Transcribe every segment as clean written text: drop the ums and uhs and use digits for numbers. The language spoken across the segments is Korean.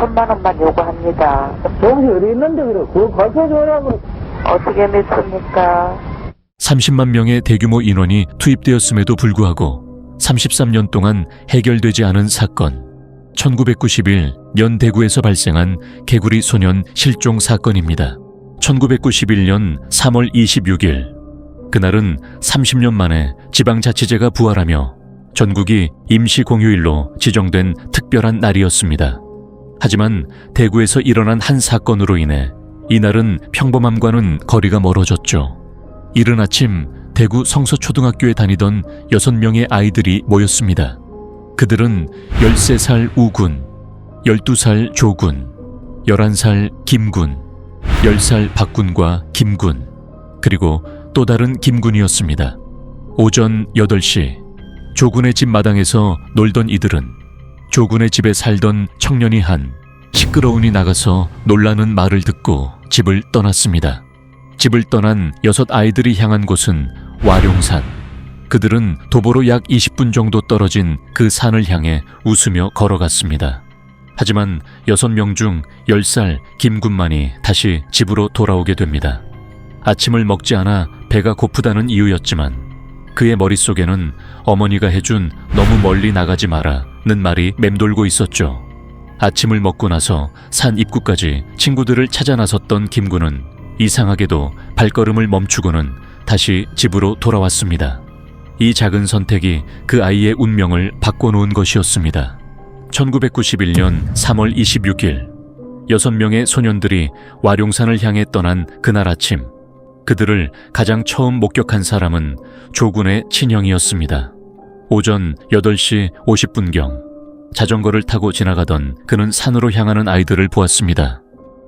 천만 원만 요구합니다. 정신 어디 있는데 그래? 그거 밝혀줘라고. 어떻게 믿습니까? 30만 명의 대규모 인원이 투입되었음에도 불구하고 33년 동안 해결되지 않은 사건. 1991 연대구에서 발생한 개구리 소년 실종 사건입니다. 1991년 3월 26일 그날은 30년 만에 지방자치제가 부활하며 전국이 임시공휴일로 지정된 특별한 날이었습니다. 하지만 대구에서 일어난 한 사건으로 인해 이날은 평범함과는 거리가 멀어졌죠. 이른 아침 대구 성서초등학교에 다니던 6명의 아이들이 모였습니다. 그들은 13살 우군, 12살 조군, 11살 김군, 10살 박군과 김군, 그리고 또 다른 김군이었습니다. 오전 8시 조군의 집 마당에서 놀던 이들은 조군의 집에 살던 청년이 한 시끄러우니 나가서 놀라는 말을 듣고 집을 떠났습니다. 집을 떠난 6 아이들이 향한 곳은 와룡산. 그들은 도보로 약 20분 정도 떨어진 그 산을 향해 웃으며 걸어갔습니다. 하지만 6명 중 10살 김군만이 다시 집으로 돌아오게 됩니다. 아침을 먹지 않아 배가 고프다는 이유였지만 그의 머릿속에는 어머니가 해준 너무 멀리 나가지 마라는 말이 맴돌고 있었죠. 아침을 먹고 나서 산 입구까지 친구들을 찾아 나섰던 김군은 이상하게도 발걸음을 멈추고는 다시 집으로 돌아왔습니다. 이 작은 선택이 그 아이의 운명을 바꿔놓은 것이었습니다. 1991년 3월 26일 6명의 소년들이 와룡산을 향해 떠난 그날 아침, 그들을 가장 처음 목격한 사람은 조군의 친형이었습니다. 오전 8시 50분경 자전거를 타고 지나가던 그는 산으로 향하는 아이들을 보았습니다.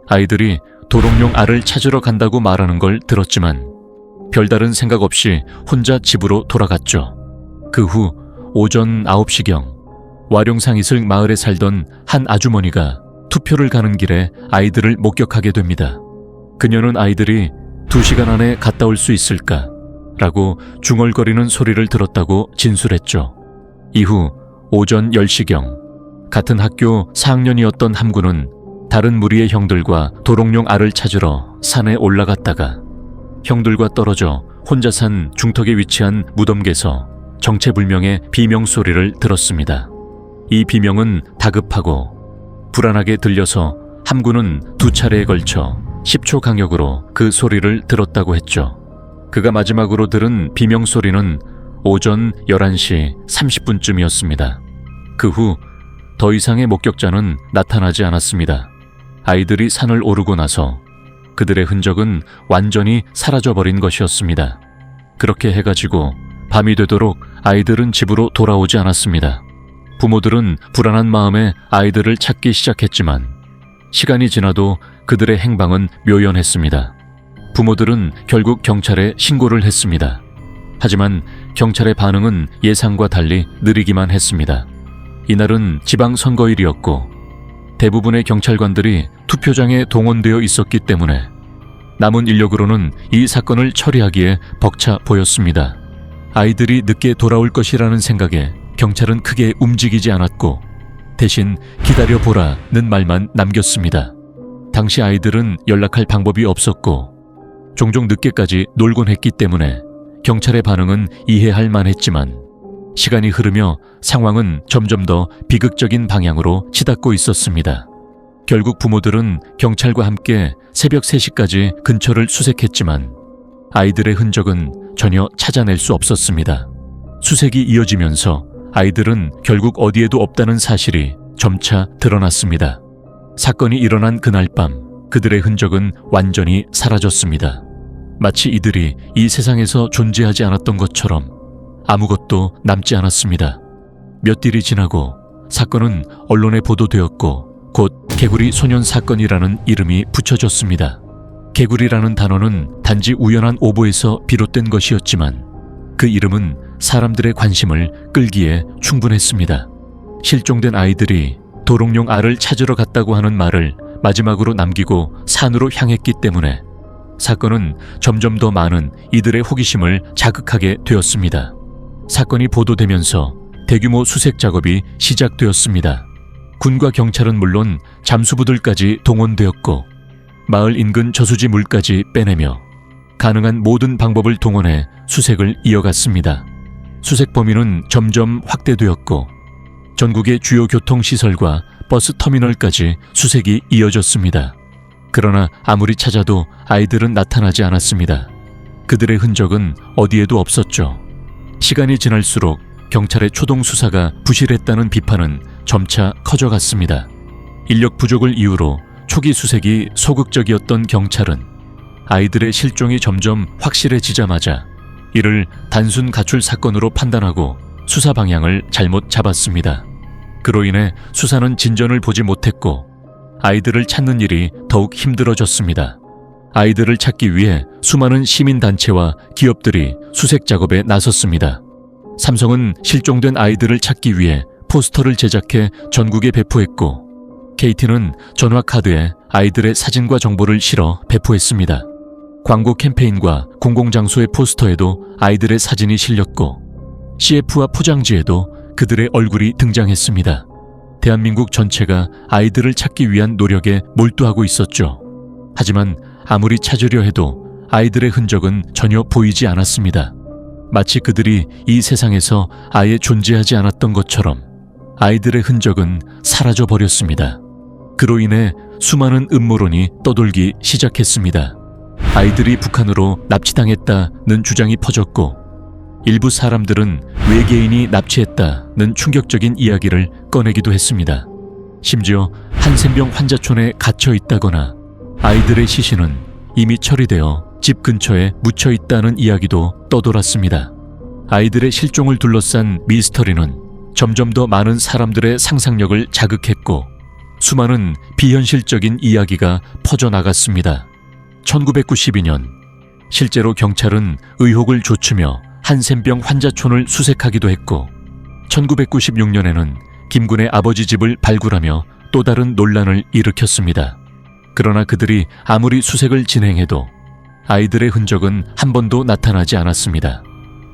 아이들이 도롱뇽 알을 찾으러 간다고 말하는 걸 들었지만 별다른 생각 없이 혼자 집으로 돌아갔죠. 그 후 오전 9시경 와룡상이슬 마을에 살던 한 아주머니가 투표를 가는 길에 아이들을 목격하게 됩니다. 그녀는 아이들이 2시간 안에 갔다 올 수 있을까? 라고 중얼거리는 소리를 들었다고 진술했죠. 이후 오전 10시경 같은 학교 4학년이었던 함군은 다른 무리의 형들과 도롱뇽 알을 찾으러 산에 올라갔다가 형들과 떨어져 혼자 산 중턱에 위치한 무덤께서 정체불명의 비명 소리를 들었습니다. 이 비명은 다급하고 불안하게 들려서 함군은 2차례에 걸쳐 10초 간격으로 그 소리를 들었다고 했죠. 그가 마지막으로 들은 비명 소리는 오전 11시 30분쯤이었습니다. 그 후 더 이상의 목격자는 나타나지 않았습니다. 아이들이 산을 오르고 나서 그들의 흔적은 완전히 사라져버린 것이었습니다. 그렇게 해가지고 밤이 되도록 아이들은 집으로 돌아오지 않았습니다. 부모들은 불안한 마음에 아이들을 찾기 시작했지만 시간이 지나도 그들의 행방은 묘연했습니다. 부모들은 결국 경찰에 신고를 했습니다. 하지만 경찰의 반응은 예상과 달리 느리기만 했습니다. 이날은 지방선거일이었고 대부분의 경찰관들이 투표장에 동원되어 있었기 때문에 남은 인력으로는 이 사건을 처리하기에 벅차 보였습니다. 아이들이 늦게 돌아올 것이라는 생각에 경찰은 크게 움직이지 않았고 대신 기다려보라는 말만 남겼습니다. 당시 아이들은 연락할 방법이 없었고 종종 늦게까지 놀곤 했기 때문에 경찰의 반응은 이해할 만했지만 시간이 흐르며 상황은 점점 더 비극적인 방향으로 치닫고 있었습니다. 결국 부모들은 경찰과 함께 새벽 3시까지 근처를 수색했지만 아이들의 흔적은 전혀 찾아낼 수 없었습니다. 수색이 이어지면서 아이들은 결국 어디에도 없다는 사실이 점차 드러났습니다. 사건이 일어난 그날 밤 그들의 흔적은 완전히 사라졌습니다. 마치 이들이 이 세상에서 존재하지 않았던 것처럼 아무것도 남지 않았습니다. 몇 일이 지나고 사건은 언론에 보도되었고 곧 개구리 소년 사건이라는 이름이 붙여졌습니다. 개구리라는 단어는 단지 우연한 오보에서 비롯된 것이었지만 그 이름은 사람들의 관심을 끌기에 충분했습니다. 실종된 아이들이 도롱뇽 알을 찾으러 갔다고 하는 말을 마지막으로 남기고 산으로 향했기 때문에 사건은 점점 더 많은 이들의 호기심을 자극하게 되었습니다. 사건이 보도되면서 대규모 수색 작업이 시작되었습니다. 군과 경찰은 물론 잠수부들까지 동원되었고 마을 인근 저수지 물까지 빼내며 가능한 모든 방법을 동원해 수색을 이어갔습니다. 수색 범위는 점점 확대되었고 전국의 주요 교통시설과 버스 터미널까지 수색이 이어졌습니다. 그러나 아무리 찾아도 아이들은 나타나지 않았습니다. 그들의 흔적은 어디에도 없었죠. 시간이 지날수록 경찰의 초동 수사가 부실했다는 비판은 점차 커져갔습니다. 인력 부족을 이유로 초기 수색이 소극적이었던 경찰은 아이들의 실종이 점점 확실해지자마자 이를 단순 가출 사건으로 판단하고 수사 방향을 잘못 잡았습니다. 그로 인해 수사는 진전을 보지 못했고 아이들을 찾는 일이 더욱 힘들어졌습니다. 아이들을 찾기 위해 수많은 시민단체와 기업들이 수색 작업에 나섰습니다. 삼성은 실종된 아이들을 찾기 위해 포스터를 제작해 전국에 배포했고 KT는 전화카드에 아이들의 사진과 정보를 실어 배포했습니다. 광고 캠페인과 공공장소의 포스터에도 아이들의 사진이 실렸고 CF와 포장지에도 그들의 얼굴이 등장했습니다. 대한민국 전체가 아이들을 찾기 위한 노력에 몰두하고 있었죠. 하지만 아무리 찾으려 해도 아이들의 흔적은 전혀 보이지 않았습니다. 마치 그들이 이 세상에서 아예 존재하지 않았던 것처럼 아이들의 흔적은 사라져 버렸습니다. 그로 인해 수많은 음모론이 떠돌기 시작했습니다. 아이들이 북한으로 납치당했다는 주장이 퍼졌고 일부 사람들은 외계인이 납치했다는 충격적인 이야기를 꺼내기도 했습니다. 심지어 한센병 환자촌에 갇혀 있다거나 아이들의 시신은 이미 처리되어 집 근처에 묻혀 있다는 이야기도 떠돌았습니다. 아이들의 실종을 둘러싼 미스터리는 점점 더 많은 사람들의 상상력을 자극했고 수많은 비현실적인 이야기가 퍼져나갔습니다. 1992년 실제로 경찰은 의혹을 좇으며 한센병 환자촌을 수색하기도 했고 1996년에는 김군의 아버지 집을 발굴하며 또 다른 논란을 일으켰습니다. 그러나 그들이 아무리 수색을 진행해도 아이들의 흔적은 한 번도 나타나지 않았습니다.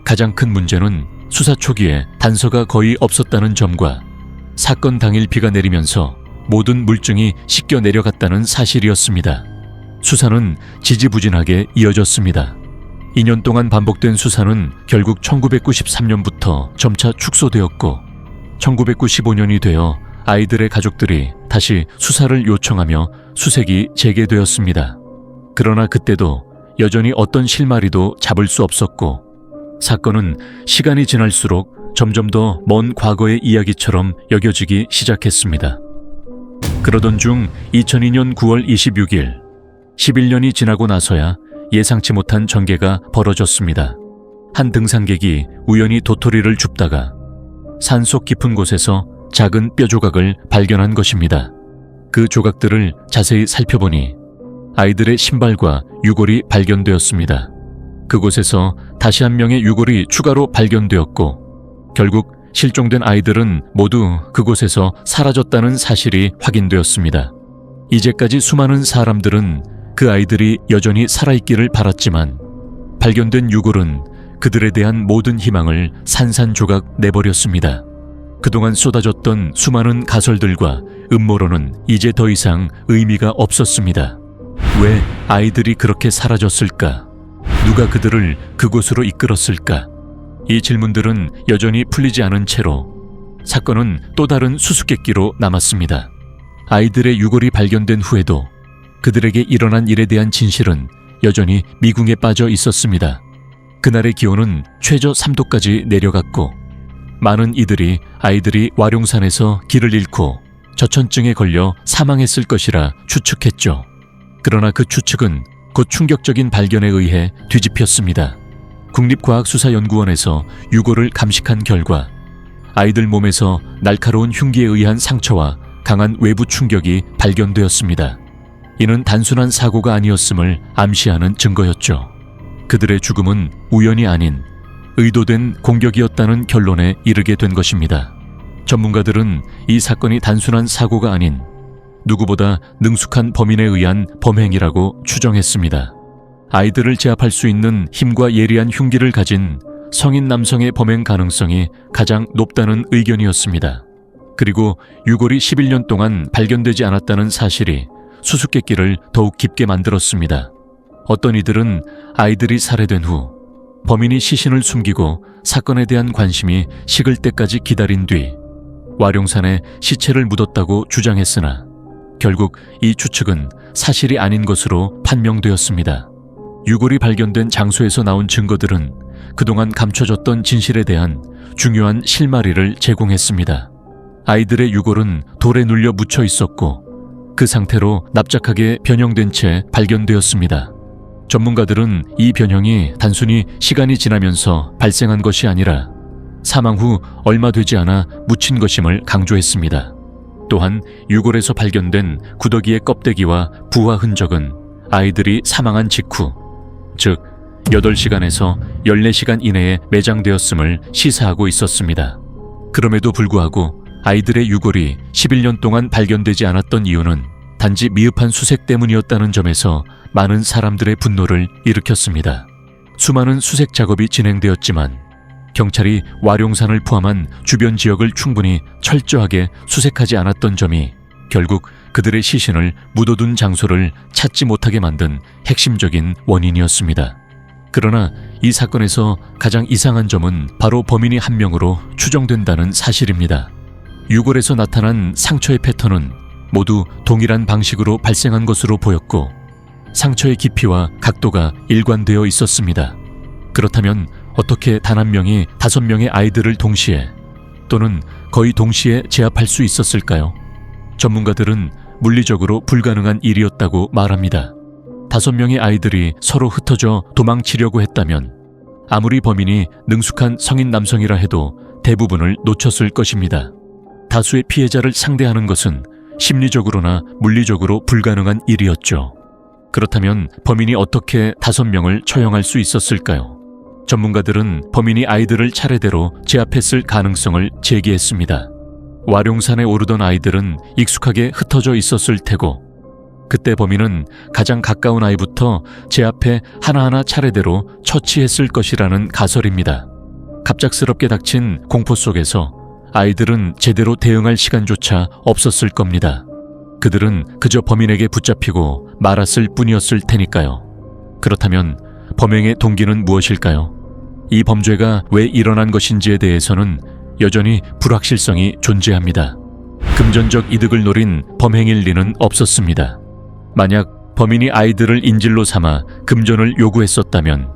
가장 큰 문제는 수사 초기에 단서가 거의 없었다는 점과 사건 당일 비가 내리면서 모든 물증이 씻겨 내려갔다는 사실이었습니다. 수사는 지지부진하게 이어졌습니다. 2년 동안 반복된 수사는 결국 1993년부터 점차 축소되었고 1995년이 되어 아이들의 가족들이 다시 수사를 요청하며 수색이 재개되었습니다. 그러나 그때도 여전히 어떤 실마리도 잡을 수 없었고 사건은 시간이 지날수록 점점 더 먼 과거의 이야기처럼 여겨지기 시작했습니다. 그러던 중 2002년 9월 26일 11년이 지나고 나서야 예상치 못한 전개가 벌어졌습니다. 한 등산객이 우연히 도토리를 줍다가 산속 깊은 곳에서 작은 뼈 조각을 발견한 것입니다. 그 조각들을 자세히 살펴보니 아이들의 신발과 유골이 발견되었습니다. 그곳에서 다시 한 명의 유골이 추가로 발견되었고 결국 실종된 아이들은 모두 그곳에서 사라졌다는 사실이 확인되었습니다. 이제까지 수많은 사람들은 그 아이들이 여전히 살아있기를 바랐지만 발견된 유골은 그들에 대한 모든 희망을 산산조각 내버렸습니다. 그동안 쏟아졌던 수많은 가설들과 음모론은 이제 더 이상 의미가 없었습니다. 왜 아이들이 그렇게 사라졌을까? 누가 그들을 그곳으로 이끌었을까? 이 질문들은 여전히 풀리지 않은 채로 사건은 또 다른 수수께끼로 남았습니다. 아이들의 유골이 발견된 후에도 그들에게 일어난 일에 대한 진실은 여전히 미궁에 빠져 있었습니다. 그날의 기온은 최저 3도까지 내려갔고 많은 이들이 아이들이 와룡산에서 길을 잃고 저천증에 걸려 사망했을 것이라 추측했죠. 그러나 그 추측은 곧 충격적인 발견에 의해 뒤집혔습니다. 국립과학수사연구원에서 유골을 감식한 결과 아이들 몸에서 날카로운 흉기에 의한 상처와 강한 외부 충격이 발견되었습니다. 이는 단순한 사고가 아니었음을 암시하는 증거였죠. 그들의 죽음은 우연이 아닌 의도된 공격이었다는 결론에 이르게 된 것입니다. 전문가들은 이 사건이 단순한 사고가 아닌 누구보다 능숙한 범인에 의한 범행이라고 추정했습니다. 아이들을 제압할 수 있는 힘과 예리한 흉기를 가진 성인 남성의 범행 가능성이 가장 높다는 의견이었습니다. 그리고 유골이 11년 동안 발견되지 않았다는 사실이 수수께끼를 더욱 깊게 만들었습니다. 어떤 이들은 아이들이 살해된 후 범인이 시신을 숨기고 사건에 대한 관심이 식을 때까지 기다린 뒤 와룡산에 시체를 묻었다고 주장했으나 결국 이 추측은 사실이 아닌 것으로 판명되었습니다. 유골이 발견된 장소에서 나온 증거들은 그동안 감춰졌던 진실에 대한 중요한 실마리를 제공했습니다. 아이들의 유골은 돌에 눌려 묻혀 있었고 그 상태로 납작하게 변형된 채 발견되었습니다. 전문가들은 이 변형이 단순히 시간이 지나면서 발생한 것이 아니라 사망 후 얼마 되지 않아 묻힌 것임을 강조했습니다. 또한 유골에서 발견된 구더기의 껍데기와 부화 흔적은 아이들이 사망한 직후, 즉 8시간에서 14시간 이내에 매장되었음을 시사하고 있었습니다. 그럼에도 불구하고 아이들의 유골이 11년 동안 발견되지 않았던 이유는 단지 미흡한 수색 때문이었다는 점에서 많은 사람들의 분노를 일으켰습니다. 수많은 수색 작업이 진행되었지만 경찰이 와룡산을 포함한 주변 지역을 충분히 철저하게 수색하지 않았던 점이 결국 그들의 시신을 묻어둔 장소를 찾지 못하게 만든 핵심적인 원인이었습니다. 그러나 이 사건에서 가장 이상한 점은 바로 범인이 한 명으로 추정된다는 사실입니다. 유골에서 나타난 상처의 패턴은 모두 동일한 방식으로 발생한 것으로 보였고 상처의 깊이와 각도가 일관되어 있었습니다. 그렇다면 어떻게 단 한 명이 5명의 아이들을 동시에 또는 거의 동시에 제압할 수 있었을까요? 전문가들은 물리적으로 불가능한 일이었다고 말합니다. 5명의 아이들이 서로 흩어져 도망치려고 했다면 아무리 범인이 능숙한 성인 남성이라 해도 대부분을 놓쳤을 것입니다. 다수의 피해자를 상대하는 것은 심리적으로나 물리적으로 불가능한 일이었죠. 그렇다면 범인이 어떻게 5명을 처형할 수 있었을까요? 전문가들은 범인이 아이들을 차례대로 제압했을 가능성을 제기했습니다. 와룡산에 오르던 아이들은 익숙하게 흩어져 있었을 테고 그때 범인은 가장 가까운 아이부터 제압해 하나하나 차례대로 처치했을 것이라는 가설입니다. 갑작스럽게 닥친 공포 속에서 아이들은 제대로 대응할 시간조차 없었을 겁니다. 그들은 그저 범인에게 붙잡히고 말았을 뿐이었을 테니까요. 그렇다면 범행의 동기는 무엇일까요? 이 범죄가 왜 일어난 것인지에 대해서는 여전히 불확실성이 존재합니다. 금전적 이득을 노린 범행일 리는 없었습니다. 만약 범인이 아이들을 인질로 삼아 금전을 요구했었다면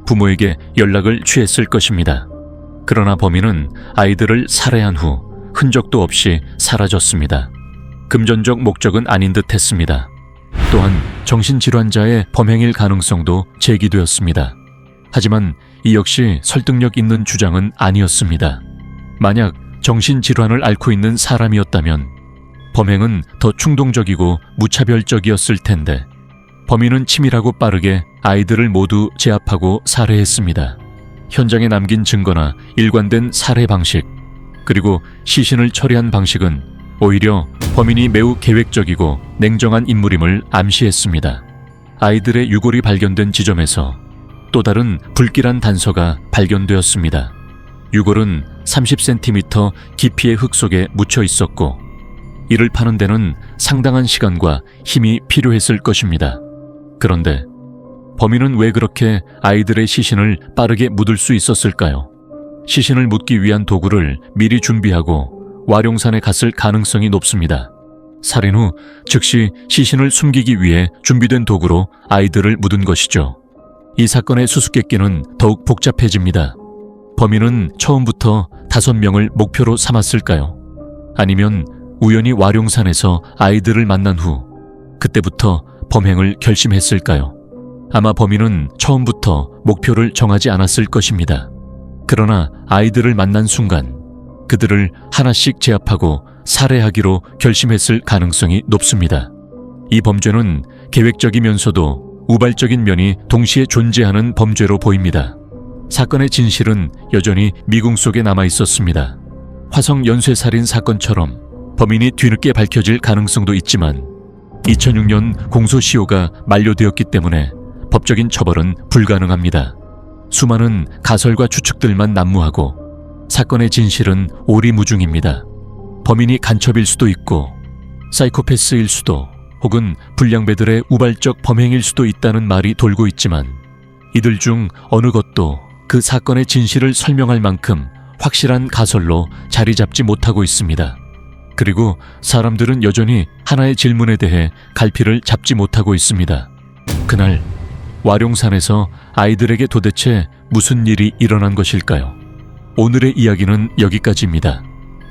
부모에게 연락을 취했을 것입니다. 그러나 범인은 아이들을 살해한 후 흔적도 없이 사라졌습니다. 금전적 목적은 아닌 듯 했습니다. 또한 정신질환자의 범행일 가능성도 제기되었습니다. 하지만 이 역시 설득력 있는 주장은 아니었습니다. 만약 정신질환을 앓고 있는 사람이었다면 범행은 더 충동적이고 무차별적이었을 텐데 범인은 치밀하고 빠르게 아이들을 모두 제압하고 살해했습니다. 현장에 남긴 증거나 일관된 살해 방식, 그리고 시신을 처리한 방식은 오히려 범인이 매우 계획적이고 냉정한 인물임을 암시했습니다. 아이들의 유골이 발견된 지점에서 또 다른 불길한 단서가 발견되었습니다. 유골은 30cm 깊이의 흙 속에 묻혀 있었고 이를 파는 데는 상당한 시간과 힘이 필요했을 것입니다. 그런데 범인은 왜 그렇게 아이들의 시신을 빠르게 묻을 수 있었을까요? 시신을 묻기 위한 도구를 미리 준비하고 와룡산에 갔을 가능성이 높습니다. 살인 후 즉시 시신을 숨기기 위해 준비된 도구로 아이들을 묻은 것이죠. 이 사건의 수수께끼는 더욱 복잡해집니다. 범인은 처음부터 5명을 목표로 삼았을까요? 아니면 우연히 와룡산에서 아이들을 만난 후 그때부터 범행을 결심했을까요? 아마 범인은 처음부터 목표를 정하지 않았을 것입니다. 그러나 아이들을 만난 순간 그들을 하나씩 제압하고 살해하기로 결심했을 가능성이 높습니다. 이 범죄는 계획적이면서도 우발적인 면이 동시에 존재하는 범죄로 보입니다. 사건의 진실은 여전히 미궁 속에 남아 있었습니다. 화성 연쇄살인 사건처럼 범인이 뒤늦게 밝혀질 가능성도 있지만 2006년 공소시효가 만료되었기 때문에 법적인 처벌은 불가능합니다. 수많은 가설과 추측들만 난무하고 사건의 진실은 오리무중입니다. 범인이 간첩일 수도 있고 사이코패스일 수도 혹은 불량배들의 우발적 범행일 수도 있다는 말이 돌고 있지만 이들 중 어느 것도 그 사건의 진실을 설명할 만큼 확실한 가설로 자리 잡지 못하고 있습니다. 그리고 사람들은 여전히 하나의 질문에 대해 갈피를 잡지 못하고 있습니다. 그날 와룡산에서 아이들에게 도대체 무슨 일이 일어난 것일까요? 오늘의 이야기는 여기까지입니다.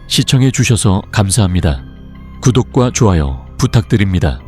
시청해 주셔서 감사합니다. 구독과 좋아요 부탁드립니다.